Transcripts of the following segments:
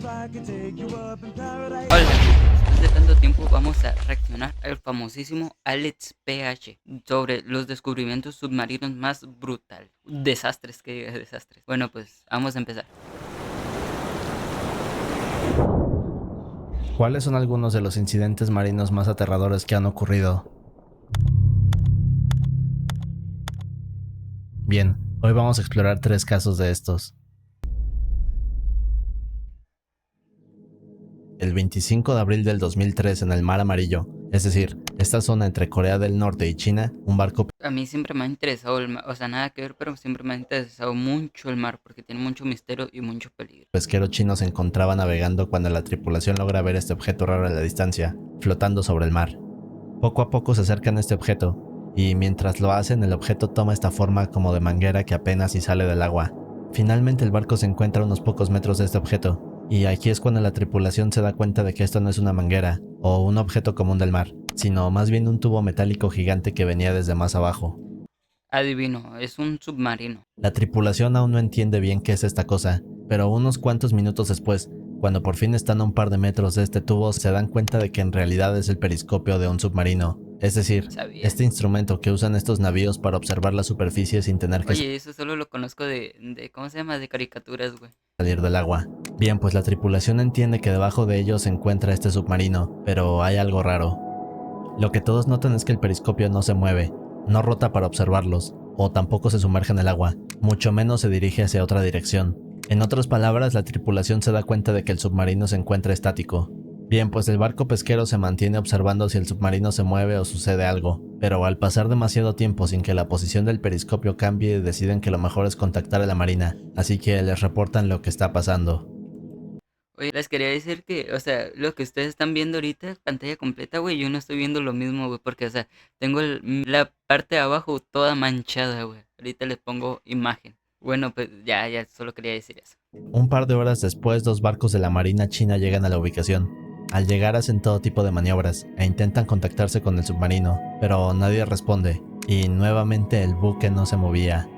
Hola, después de tanto tiempo vamos a reaccionar al famosísimo Alex PH sobre los descubrimientos submarinos más brutal. Desastres, que diga desastres. Bueno, pues vamos a empezar. ¿Cuáles son algunos de los incidentes marinos más aterradores que han ocurrido? Bien, hoy vamos a explorar 3 casos de estos. El 25 de abril del 2003 en el Mar Amarillo, es decir, esta zona entre Corea del Norte y China, un barco A mí siempre me ha interesado el mar, o sea, nada que ver, pero siempre me ha interesado mucho el mar porque tiene mucho misterio y mucho peligro. pesquero chino se encontraba navegando cuando la tripulación logra ver este objeto raro a la distancia, flotando sobre el mar. Poco a poco se acercan a este objeto, y mientras lo hacen el objeto toma esta forma como de manguera que apenas si sale del agua. Finalmente el barco se encuentra a unos pocos metros de este objeto, y aquí es cuando la tripulación se da cuenta de que esto no es una manguera o un objeto común del mar, sino más bien un tubo metálico gigante que venía desde más abajo. Adivino, es un submarino. La tripulación aún no entiende bien qué es esta cosa, pero unos cuantos minutos después, cuando por fin están a un par de metros de este tubo, se dan cuenta de que en realidad es el periscopio de un submarino, es decir, Sabía. este instrumento que usan estos navíos para observar la superficie sin tener que Oye, eso solo lo conozco ¿cómo se llama? De caricaturas, güey. salir del agua. Bien, pues la tripulación entiende que debajo de ellos se encuentra este submarino, pero hay algo raro. Lo que todos notan es que el periscopio no se mueve, no rota para observarlos, o tampoco se sumerge en el agua, mucho menos se dirige hacia otra dirección. En otras palabras, la tripulación se da cuenta de que el submarino se encuentra estático. Bien, pues el barco pesquero se mantiene observando si el submarino se mueve o sucede algo, pero al pasar demasiado tiempo sin que la posición del periscopio cambie, deciden que lo mejor es contactar a la marina, así que les reportan lo que está pasando. Oye, les quería decir que, o sea, lo que ustedes están viendo ahorita, pantalla completa, güey, yo no estoy viendo lo mismo, güey, porque, o sea, tengo la parte de abajo toda manchada, güey. Ahorita les pongo imagen. Bueno, pues ya, solo quería decir eso. Un par de horas después, 2 barcos de la Marina China llegan a la ubicación. Al llegar hacen todo tipo de maniobras e intentan contactarse con el submarino, pero nadie responde, y nuevamente el buque no se movía.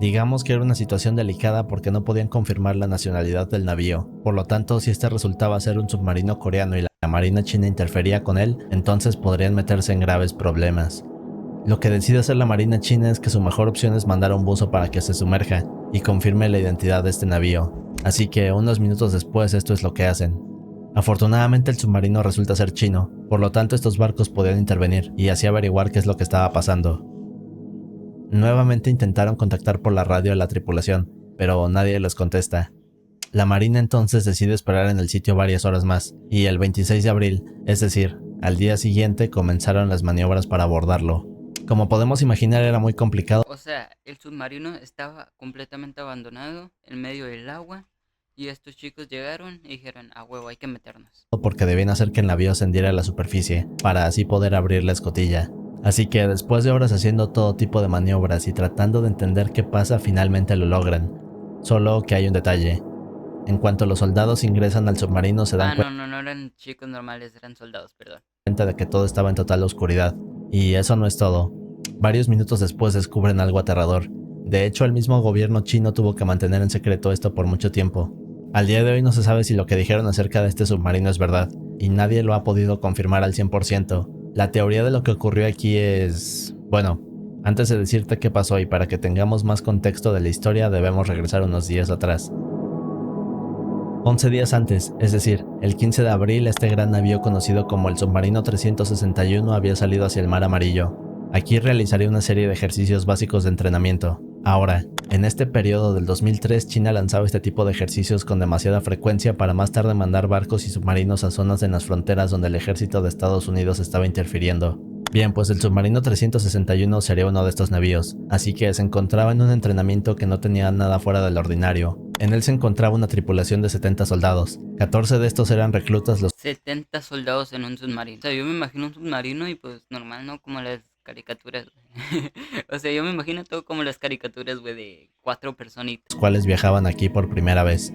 Digamos que era una situación delicada porque no podían confirmar la nacionalidad del navío, por lo tanto si este resultaba ser un submarino coreano y la Marina China interfería con él, entonces podrían meterse en graves problemas. Lo que decide hacer la Marina China es que su mejor opción es mandar a un buzo para que se sumerja y confirme la identidad de este navío, así que unos minutos después esto es lo que hacen. Afortunadamente el submarino resulta ser chino, por lo tanto estos barcos podían intervenir y así averiguar qué es lo que estaba pasando. Nuevamente intentaron contactar por la radio a la tripulación, pero nadie les contesta. La Marina entonces decide esperar en el sitio varias horas más, y el 26 de abril, es decir, al día siguiente comenzaron las maniobras para abordarlo. Como podemos imaginar era muy complicado O sea, el submarino estaba completamente abandonado en medio del agua y estos chicos llegaron y dijeron, a huevo, hay que meternos. porque debían hacer que el navío ascendiera a la superficie, para así poder abrir la escotilla. Así que después de horas haciendo todo tipo de maniobras y tratando de entender qué pasa, finalmente lo logran. Solo que hay un detalle. En cuanto los soldados ingresan al submarino se dan No eran chicos normales, eran soldados, perdón. cuenta de que todo estaba en total oscuridad. Y eso no es todo. Varios minutos después descubren algo aterrador. De hecho, el mismo gobierno chino tuvo que mantener en secreto esto por mucho tiempo. Al día de hoy no se sabe si lo que dijeron acerca de este submarino es verdad, y nadie lo ha podido confirmar al 100%. La teoría de lo que ocurrió aquí es... Bueno, antes de decirte qué pasó y para que tengamos más contexto de la historia debemos regresar unos días atrás. 11 días antes, es decir, el 15 de abril, este gran navío conocido como el Submarino 361 había salido hacia el Mar Amarillo. Aquí realizaría una serie de ejercicios básicos de entrenamiento. Ahora, en este periodo del 2003, China lanzaba este tipo de ejercicios con demasiada frecuencia para más tarde mandar barcos y submarinos a zonas en las fronteras donde el ejército de Estados Unidos estaba interfiriendo. Bien, pues el Submarino 361 sería uno de estos navíos, así que se encontraba en un entrenamiento que no tenía nada fuera del ordinario. En él se encontraba una tripulación de 70 soldados. 14 de estos eran reclutas, los 70 soldados en un submarino. O sea, yo me imagino un submarino y pues normal, ¿no? Como las caricaturas, güey. O sea, yo me imagino todo como las caricaturas, güey, de 4 personitas. cuales viajaban aquí por primera vez.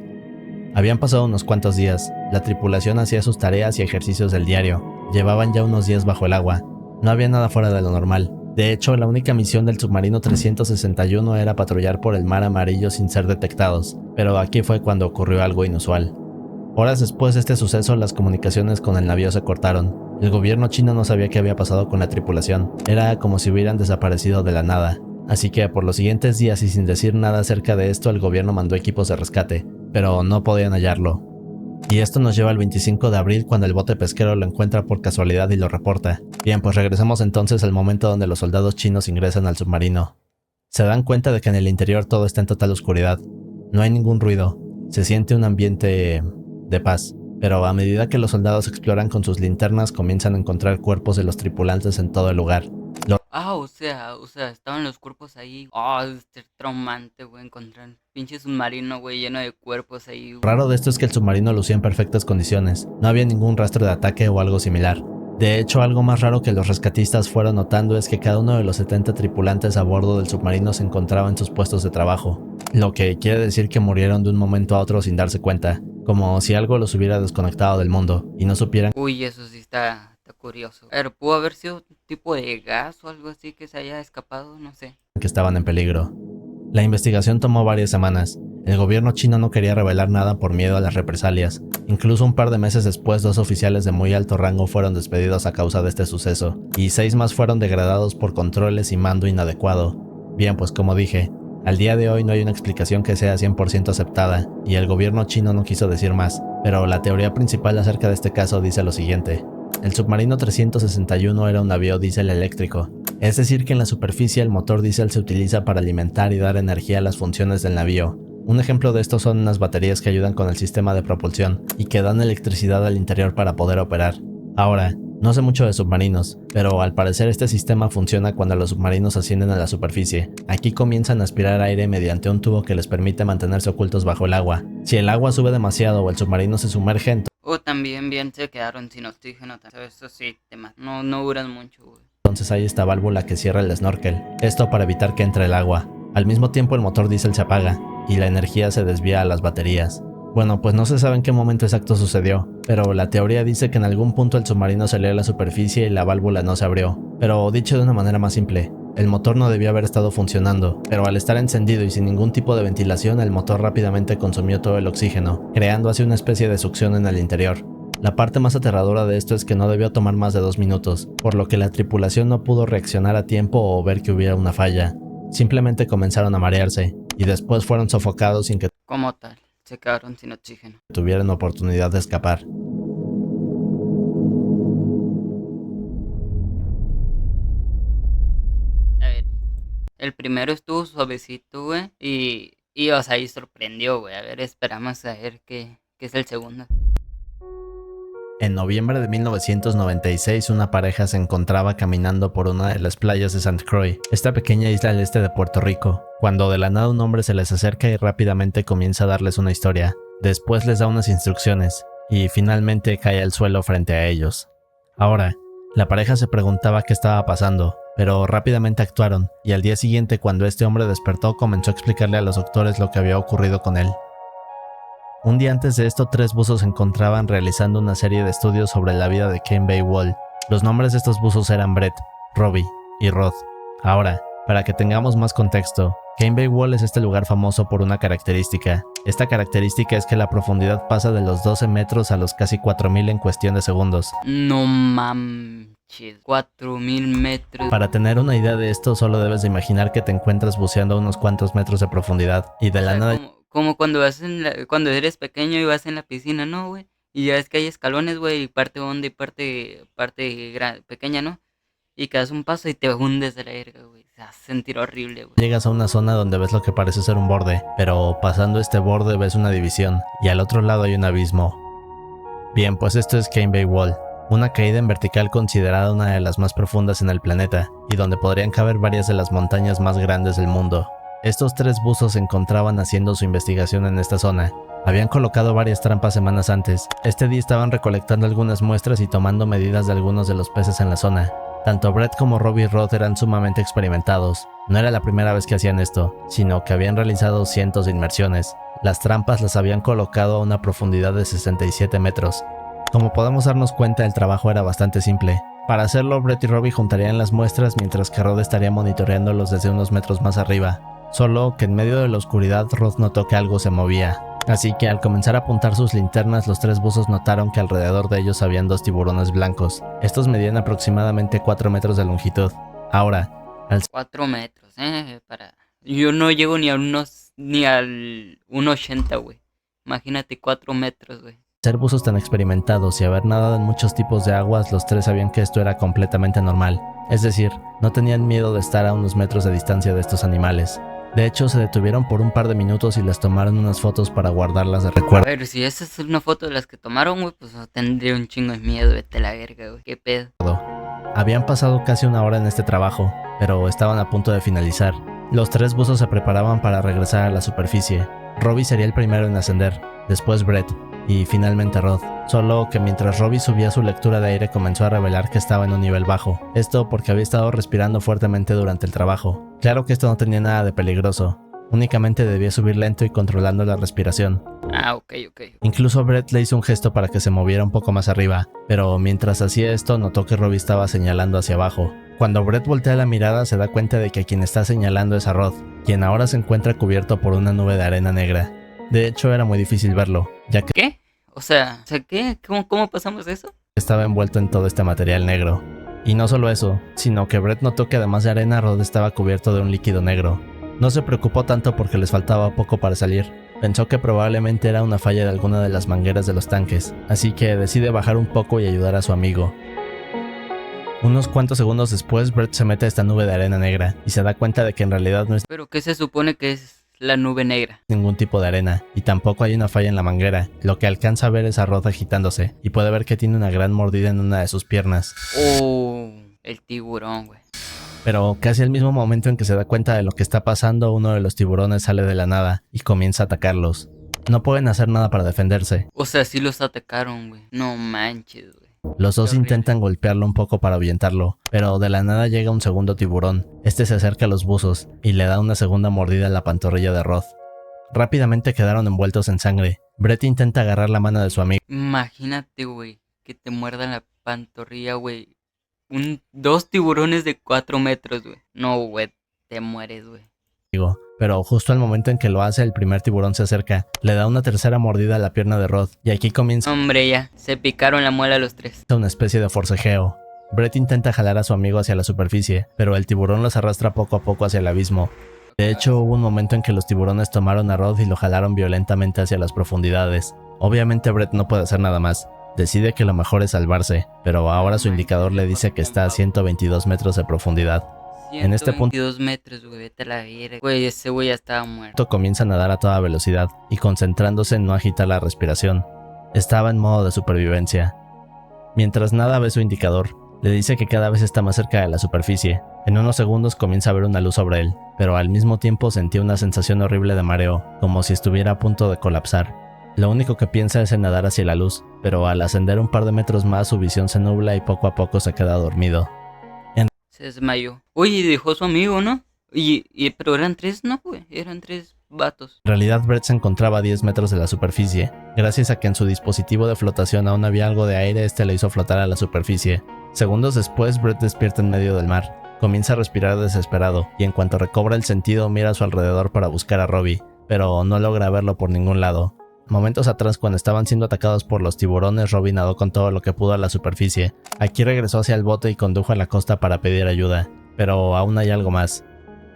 Habían pasado unos cuantos días, la tripulación hacía sus tareas y ejercicios del diario. Llevaban ya unos días bajo el agua. No había nada fuera de lo normal. De hecho, la única misión del Submarino 361 era patrullar por el Mar Amarillo sin ser detectados, pero aquí fue cuando ocurrió algo inusual. Horas después de este suceso, las comunicaciones con el navío se cortaron. El gobierno chino no sabía qué había pasado con la tripulación. Era como si hubieran desaparecido de la nada. Así que por los siguientes días y sin decir nada acerca de esto, el gobierno mandó equipos de rescate, pero no podían hallarlo. Y esto nos lleva al 25 de abril cuando el bote pesquero lo encuentra por casualidad y lo reporta. Bien, pues regresamos entonces al momento donde los soldados chinos ingresan al submarino. Se dan cuenta de que en el interior todo está en total oscuridad. No hay ningún ruido. Se siente un ambiente de paz. Pero a medida que los soldados exploran con sus linternas, comienzan a encontrar cuerpos de los tripulantes en todo el lugar. O sea, estaban los cuerpos ahí. Es traumante, güey, encontrar pinche submarino, güey, lleno de cuerpos ahí. Lo raro de esto es que el submarino lucía en perfectas condiciones. No había ningún rastro de ataque o algo similar. De hecho, algo más raro que los rescatistas fueron notando es que cada uno de los 70 tripulantes a bordo del submarino se encontraba en sus puestos de trabajo. Lo que quiere decir que murieron de un momento a otro sin darse cuenta, como si algo los hubiera desconectado del mundo y no supieran. Uy, eso sí está curioso. Pero pudo haber sido un tipo de gas o algo así que se haya escapado, no sé. Que estaban en peligro. La investigación tomó varias semanas. El gobierno chino no quería revelar nada por miedo a las represalias. Incluso un par de meses después, 2 oficiales de muy alto rango fueron despedidos a causa de este suceso, y 6 más fueron degradados por controles y mando inadecuado. Bien, pues como dije, al día de hoy no hay una explicación que sea 100% aceptada, y el gobierno chino no quiso decir más, pero la teoría principal acerca de este caso dice lo siguiente. El submarino 361 era un navío diésel eléctrico, es decir que en la superficie el motor diésel se utiliza para alimentar y dar energía a las funciones del navío. Un ejemplo de esto son unas baterías que ayudan con el sistema de propulsión y que dan electricidad al interior para poder operar. Ahora, no sé mucho de submarinos, pero al parecer este sistema funciona cuando los submarinos ascienden a la superficie. Aquí comienzan a aspirar aire mediante un tubo que les permite mantenerse ocultos bajo el agua. Si el agua sube demasiado o el submarino se sumerge, también bien se quedaron sin oxígeno. Eso sí, no duran mucho, güey. Entonces hay esta válvula que cierra el snorkel, esto para evitar que entre el agua. Al mismo tiempo el motor diésel se apaga y la energía se desvía a las baterías. Bueno, pues no se sabe en qué momento exacto sucedió, pero la teoría dice que en algún punto el submarino salió a la superficie y la válvula no se abrió. Pero dicho de una manera más simple, el motor no debió haber estado funcionando, pero al estar encendido y sin ningún tipo de ventilación, el motor rápidamente consumió todo el oxígeno, creando así una especie de succión en el interior. La parte más aterradora de esto es que no debió tomar más de 2 minutos, por lo que la tripulación no pudo reaccionar a tiempo o ver que hubiera una falla. Simplemente comenzaron a marearse, y después fueron sofocados sin que como tal, se quedaron sin oxígeno. Tuvieran oportunidad de escapar. A ver, el primero estuvo suavecito, güey, o sea, ahí sorprendió, güey. A ver, esperamos a ver qué es el segundo. En noviembre de 1996, una pareja se encontraba caminando por una de las playas de St. Croix, esta pequeña isla al este de Puerto Rico, cuando de la nada un hombre se les acerca y rápidamente comienza a darles una historia. Después les da unas instrucciones, y finalmente cae al suelo frente a ellos. Ahora, la pareja se preguntaba qué estaba pasando, pero rápidamente actuaron, y al día siguiente, cuando este hombre despertó, comenzó a explicarle a los doctores lo que había ocurrido con él. Un día antes de esto, 3 buzos se encontraban realizando una serie de estudios sobre la vida de Kane Bay Wall. Los nombres de estos buzos eran Brett, Robbie y Rod. Ahora, para que tengamos más contexto, Kane Bay Wall es este lugar famoso por una característica. Esta característica es que la profundidad pasa de los 12 metros a los casi 4000 en cuestión de segundos. No manches, 4000 metros. Para tener una idea de esto, solo debes de imaginar que te encuentras buceando a unos cuantos metros de profundidad y de la nada... Como cuando cuando eres pequeño y vas en la piscina, ¿no, güey? Y ya ves que hay escalones, güey, y parte honda y parte pequeña, ¿no? Y que das un paso y te hundes de la verga, güey. Se hace sentir horrible, güey. Llegas a una zona donde ves lo que parece ser un borde, pero pasando este borde ves una división, y al otro lado hay un abismo. Bien, pues esto es Kane Bay Wall, una caída en vertical considerada una de las más profundas en el planeta, y donde podrían caber varias de las montañas más grandes del mundo. Estos 3 buzos se encontraban haciendo su investigación en esta zona. Habían colocado varias trampas semanas antes. Este día estaban recolectando algunas muestras y tomando medidas de algunos de los peces en la zona. Tanto Brett como Robbie y Rod eran sumamente experimentados. No era la primera vez que hacían esto, sino que habían realizado cientos de inmersiones. Las trampas las habían colocado a una profundidad de 67 metros. Como podemos darnos cuenta, el trabajo era bastante simple. Para hacerlo, Brett y Robbie juntarían las muestras mientras que Rod estaría monitoreándolos desde unos metros más arriba. Solo que en medio de la oscuridad Rod notó que algo se movía. Así que al comenzar a apuntar sus linternas, los 3 buzos notaron que alrededor de ellos habían 2 tiburones blancos. Estos medían aproximadamente 4 metros de longitud. Ahora, 4 metros, Yo no llego ni al 1.80, güey. Imagínate 4 metros, güey. ser buzos tan experimentados y haber nadado en muchos tipos de aguas, los 3 sabían que esto era completamente normal. Es decir, no tenían miedo de estar a unos metros de distancia de estos animales. De hecho, se detuvieron por un par de minutos y les tomaron unas fotos para guardarlas de recuerdo. Pero si esa es una foto de las que tomaron, güey, pues tendría un chingo de miedo, vete a la verga, güey. ¿Qué pedo? Habían pasado casi una hora en este trabajo, pero estaban a punto de finalizar. Los 3 buzos se preparaban para regresar a la superficie. Robbie sería el primero en ascender, después Brett, y finalmente Rod. Solo que mientras Robbie subía su lectura de aire comenzó a revelar que estaba en un nivel bajo. Esto porque había estado respirando fuertemente durante el trabajo. Claro que esto no tenía nada de peligroso, únicamente debía subir lento y controlando la respiración. Ok. Incluso Brett le hizo un gesto para que se moviera un poco más arriba, pero mientras hacía esto notó que Robbie estaba señalando hacia abajo. Cuando Brett voltea la mirada se da cuenta de que quien está señalando es a Rod, quien ahora se encuentra cubierto por una nube de arena negra. De hecho era muy difícil verlo, ya que ¿Qué? O sea, ¿qué? ¿Cómo pasamos eso? Estaba envuelto en todo este material negro. Y no solo eso, sino que Brett notó que además de arena, Rod estaba cubierto de un líquido negro. No se preocupó tanto porque les faltaba poco para salir. Pensó que probablemente era una falla de alguna de las mangueras de los tanques, así que decide bajar un poco y ayudar a su amigo. Unos cuantos segundos después, Brett se mete a esta nube de arena negra y se da cuenta de que en realidad no es ¿Pero qué se supone que es la nube negra? ningún tipo de arena, y tampoco hay una falla en la manguera. Lo que alcanza a ver es a Rod agitándose, y puede ver que tiene una gran mordida en una de sus piernas. Oh, el tiburón, güey. Pero casi al mismo momento en que se da cuenta de lo que está pasando, uno de los tiburones sale de la nada y comienza a atacarlos. No pueden hacer nada para defenderse. O sea, sí los atacaron, güey. No manches, güey. Los dos intentan golpearlo un poco para ahuyentarlo, pero de la nada llega un segundo tiburón. Este se acerca a los buzos y le da una segunda mordida en la pantorrilla de Rod. Rápidamente quedaron envueltos en sangre. Brett intenta agarrar la mano de su amigo. Imagínate, güey, que te muerdan la pantorrilla, güey. 2 tiburones de 4 metros, güey. No, güey, te mueres, güey. Pero justo al momento en que lo hace, el primer tiburón se acerca, le da una tercera mordida a la pierna de Rod, y aquí comienza Hombre, ya, se picaron la muela los 3. una especie de forcejeo. Brett intenta jalar a su amigo hacia la superficie, pero el tiburón los arrastra poco a poco hacia el abismo. De hecho, hubo un momento en que los tiburones tomaron a Rod y lo jalaron violentamente hacia las profundidades. Obviamente Brett no puede hacer nada más. Decide que lo mejor es salvarse, pero ahora su indicador le dice que está a 122 metros de profundidad. En este punto 122 metros, güey, vete a la verga. Güey, ese güey ya estaba muerto. comienza a nadar a toda velocidad y concentrándose en no agitar la respiración. Estaba en modo de supervivencia. Mientras nada ve su indicador, le dice que cada vez está más cerca de la superficie. En unos segundos comienza a ver una luz sobre él, pero al mismo tiempo sentía una sensación horrible de mareo, como si estuviera a punto de colapsar. Lo único que piensa es en nadar hacia la luz, pero al ascender un par de metros más su visión se nubla y poco a poco se queda dormido. Se desmayó. Oye, dejó a su amigo, ¿no? Pero eran 3, ¿no, güey? Eran 3 vatos. En realidad Brett se encontraba a 10 metros de la superficie. Gracias a que en su dispositivo de flotación aún había algo de aire, este le hizo flotar a la superficie. Segundos después, Brett despierta en medio del mar. Comienza a respirar desesperado, y en cuanto recobra el sentido mira a su alrededor para buscar a Robbie, pero no logra verlo por ningún lado. Momentos atrás, cuando estaban siendo atacados por los tiburones, Robbie nadó con todo lo que pudo a la superficie. Aquí regresó hacia el bote y condujo a la costa para pedir ayuda, pero aún hay algo más.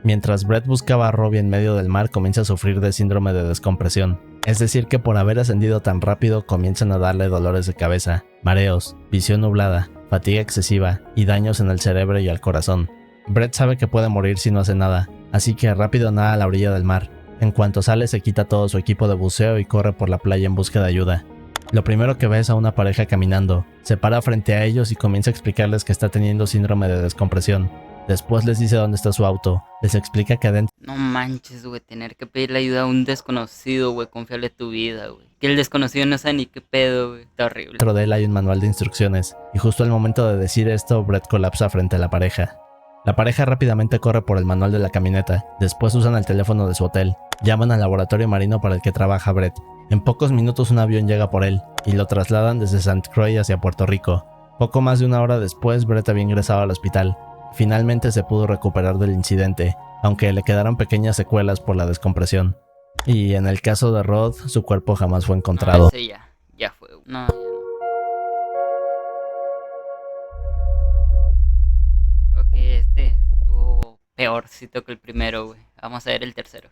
Mientras Brett buscaba a Robbie en medio del mar, comienza a sufrir de síndrome de descompresión. Es decir que por haber ascendido tan rápido comienzan a darle dolores de cabeza, mareos, visión nublada, fatiga excesiva y daños en el cerebro y al corazón. Brett sabe que puede morir si no hace nada, así que rápido nada a la orilla del mar. En cuanto sale se quita todo su equipo de buceo y corre por la playa en busca de ayuda. Lo primero que ve es a una pareja caminando. Se para frente a ellos y comienza a explicarles que está teniendo síndrome de descompresión. Después les dice dónde está su auto. Les explica que adentro No manches, güey, tener que pedirle ayuda a un desconocido, güey, confiarle tu vida, güey. Que el desconocido no sabe ni qué pedo, güey. Está horrible. de él hay un manual de instrucciones. Y justo al momento de decir esto, Brett colapsa frente a la pareja. La pareja rápidamente corre por el manual de la camioneta. Después usan el teléfono de su hotel. Llaman al laboratorio marino para el que trabaja Brett. En pocos minutos un avión llega por él y lo trasladan desde St. Croix hacia Puerto Rico. Poco más de una hora después, Brett había ingresado al hospital. Finalmente se pudo recuperar del incidente, aunque le quedaron pequeñas secuelas por la descompresión. Y en el caso de Rod, su cuerpo jamás fue No, encontrado. ese ya fue. No, ya no. Ok, este estuvo peorcito que el primero, güey. Vamos a ver el tercero.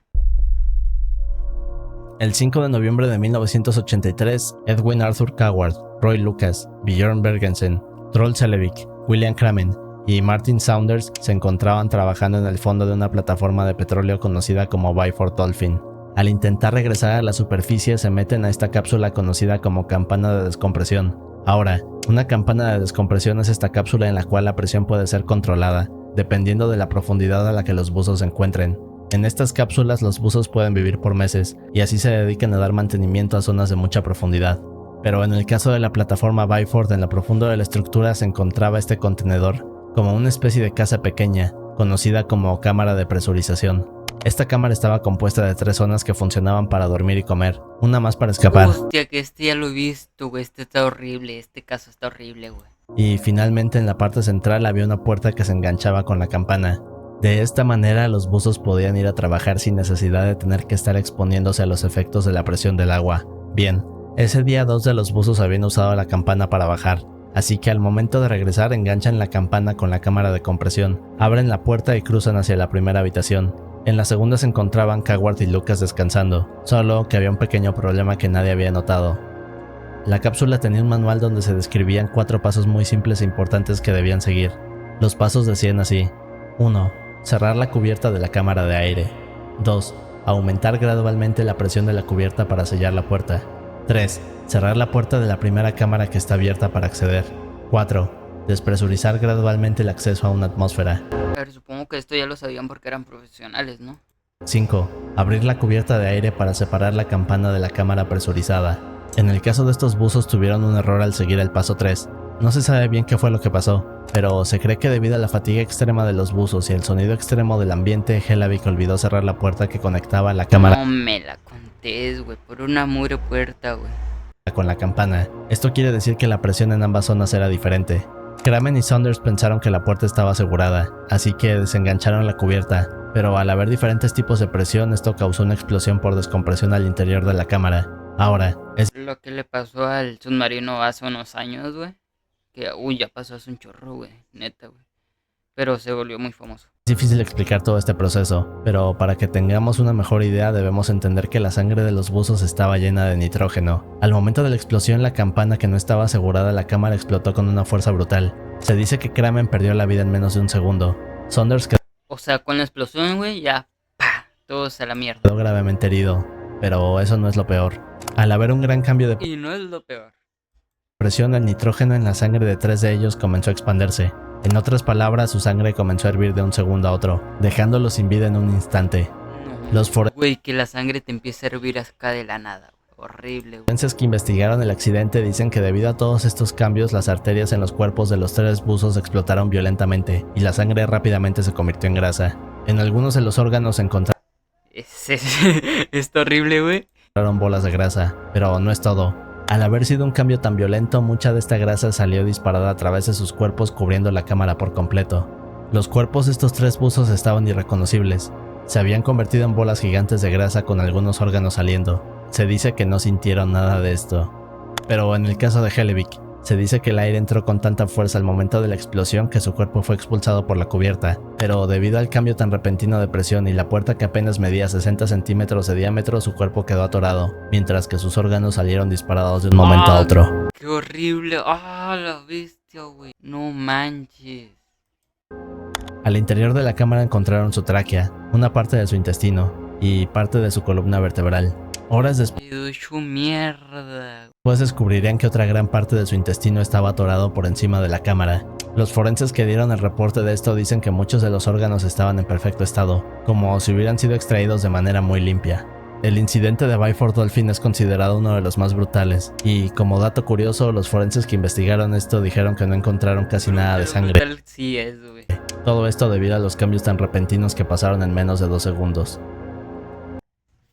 El 5 de noviembre de 1983, Edwin Arthur Coward, Roy Lucas, Björn Bergensen, Troll Selevik, William Kramen y Martin Saunders se encontraban trabajando en el fondo de una plataforma de petróleo conocida como Byford Dolphin. Al intentar regresar a la superficie se meten a esta cápsula conocida como campana de descompresión. Ahora, una campana de descompresión es esta cápsula en la cual la presión puede ser controlada, dependiendo de la profundidad a la que los buzos se encuentren. En estas cápsulas los buzos pueden vivir por meses y así se dedican a dar mantenimiento a zonas de mucha profundidad. Pero en el caso de la plataforma Byford, en lo profundo de la estructura se encontraba este contenedor, como una especie de casa pequeña, conocida como cámara de presurización. Esta cámara estaba compuesta de 3 zonas que funcionaban para dormir y comer, una más para escapar. Hostia, que este ya lo he visto, güey. Este está horrible. Este caso está horrible, güey. Y finalmente en la parte central había una puerta que se enganchaba con la campana. De esta manera los buzos podían ir a trabajar sin necesidad de tener que estar exponiéndose a los efectos de la presión del agua. Bien, ese día 2 de los buzos habían usado la campana para bajar, así que al momento de regresar enganchan la campana con la cámara de compresión, abren la puerta y cruzan hacia la primera habitación. En la segunda se encontraban Coward y Lucas descansando, solo que había un pequeño problema que nadie había notado. La cápsula tenía un manual donde se describían 4 pasos muy simples e importantes que debían seguir. Los pasos decían así: 1. Cerrar la cubierta de la cámara de aire. 2. Aumentar gradualmente la presión de la cubierta para sellar la puerta. 3. Cerrar la puerta de la primera cámara que está abierta para acceder. 4. Despresurizar gradualmente el acceso a una atmósfera. A ver, supongo que esto ya lo sabían porque eran profesionales, ¿no? 5. Abrir la cubierta de aire para separar la campana de la cámara presurizada. En el caso de estos buzos tuvieron un error al seguir el paso 3. No se sabe bien qué fue lo que pasó, pero se cree que debido a la fatiga extrema de los buzos y el sonido extremo del ambiente, Helavik olvidó cerrar la puerta que conectaba la cámara No me la contés, güey. Por una mugre puerta, güey. con la campana. Esto quiere decir que la presión en ambas zonas era diferente. Kramen y Saunders pensaron que la puerta estaba asegurada, así que desengancharon la cubierta, pero al haber diferentes tipos de presión esto causó una explosión por descompresión al interior de la cámara. Ahora, es Lo que le pasó al submarino hace unos años, güey. Que, uy, ya pasó hace un chorro, güey. Neta, güey. Pero se volvió muy famoso. difícil explicar todo este proceso, pero para que tengamos una mejor idea debemos entender que la sangre de los buzos estaba llena de nitrógeno. Al momento de la explosión la campana que no estaba asegurada la cámara explotó con una fuerza brutal. Se dice que Kramen perdió la vida en menos de un segundo. Saunders O sea, con la explosión, güey, ya, pa, todos a la mierda. quedó gravemente herido, pero eso no es lo peor. Al haber un gran cambio de Y no es lo peor. presión, el nitrógeno en la sangre de 3 de ellos comenzó a expandirse. En otras palabras, su sangre comenzó a hervir de un segundo a otro, dejándolo sin vida en un instante. No. Los Güey, que la sangre te empiece a hervir acá de la nada, güey. Horrible, güey. forenses que investigaron el accidente dicen que debido a todos estos cambios, las arterias en los cuerpos de los 3 buzos explotaron violentamente y la sangre rápidamente se convirtió en grasa. En algunos de los órganos se encontraron Está horrible, güey. bolas de grasa, pero no es todo. Al haber sido un cambio tan violento, mucha de esta grasa salió disparada a través de sus cuerpos cubriendo la cámara por completo. Los cuerpos de estos 3 buzos estaban irreconocibles. Se habían convertido en bolas gigantes de grasa con algunos órganos saliendo. Se dice que no sintieron nada de esto. Pero en el caso de Helavik, se dice que el aire entró con tanta fuerza al momento de la explosión que su cuerpo fue expulsado por la cubierta, pero debido al cambio tan repentino de presión y la puerta que apenas medía 60 centímetros de diámetro, su cuerpo quedó atorado, mientras que sus órganos salieron disparados de un momento a otro. Qué horrible. Ah, la bestia, güey. No manches. Al interior de la cámara encontraron su tráquea, una parte de su intestino y parte de su columna vertebral. Horas Quedó hecho mierda. después descubrirían que otra gran parte de su intestino estaba atorado por encima de la cámara. Los forenses que dieron el reporte de esto dicen que muchos de los órganos estaban en perfecto estado, como si hubieran sido extraídos de manera muy limpia. El incidente de Byford Dolphin es considerado uno de los más brutales, y como dato curioso, los forenses que investigaron esto dijeron que no encontraron casi nada de sangre. Brutal sí es, güey. Todo esto debido a los cambios tan repentinos que pasaron en menos de 2 segundos.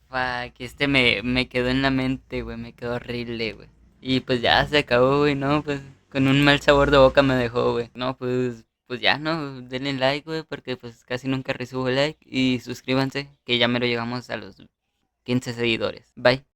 Fuck, este me quedó en la mente, güey. Me quedó horrible, güey. Y pues ya se acabó, güey, ¿no? Pues con un mal sabor de boca me dejó, güey. No, pues ya, ¿no? Denle like, güey, porque pues casi nunca recibo like. Y suscríbanse, que ya mero llegamos a los 15 seguidores. Bye.